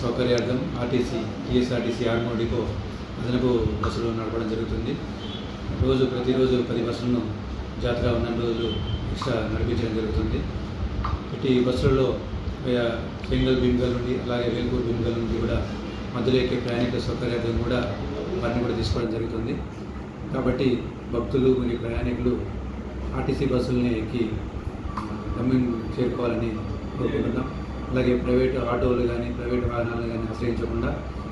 సౌకర్యార్థం TSRTC Armoor depot అదనపు బస్సులు నడపడం జరుగుతుంది. ప్రతిరోజు 10 బస్సులను జాతర ఉన్న రోజులు ఎక్స్ట్రా నడిపించడం జరుగుతుంది. ఇటు బస్సులలో సింగల్ భీమ్గల్ నుండి అలాగే వేల్పూర్ భీమ్గల్ నుండి కూడా మధ్యలో ఎక్కే ప్రయాణికుల సౌకర్యార్థం కూడా వాటిని కూడా తీసుకోవడం జరుగుతుంది. కాబట్టి భక్తులు మరియు ప్రయాణికులు ఆర్టీసీ బస్సులని ఎక్కి గమ్యం చేరుకోవాలని కోరుకుంటున్నాం. అలాగే ప్రైవేటు ఆటోలు కానీ ప్రైవేటు వాహనాలు కానీ ఆశ్రయించకుండా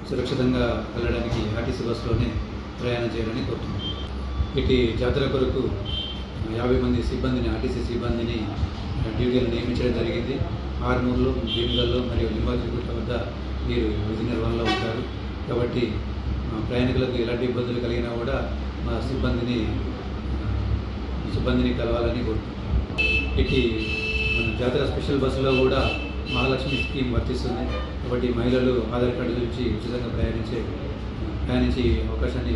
సురక్షితంగా వెళ్ళడానికి ఆర్టీసీ బస్సులోనే ప్రయాణం చేయాలని కోరుతున్నాం. ఇటు జాతర కొరకు 50 మంది సిబ్బందిని ఆర్టీసీ సిబ్బందిని డ్యూటీలు నియమించడం జరిగింది. ఆర్మూర్లో, భీమ్గల్లో మరియు లింబాద్రిగుట్ట వద్ద వీరు విధి నిర్వహణలో ఉంటారు. కాబట్టి ప్రయాణికులకు ఎలాంటి ఇబ్బందులు కలిగినా కూడా మా సిబ్బందిని కలవాలని కోరుతున్నాం. ఇటు మన జాతర స్పెషల్ బస్సులో కూడా మహాలక్ష్మి స్కీమ్ వర్తిస్తుంది. కాబట్టి మహిళలు ఆధార్ కార్డు నుంచి ఉచితంగా ప్రయాణించే అవకాశాన్ని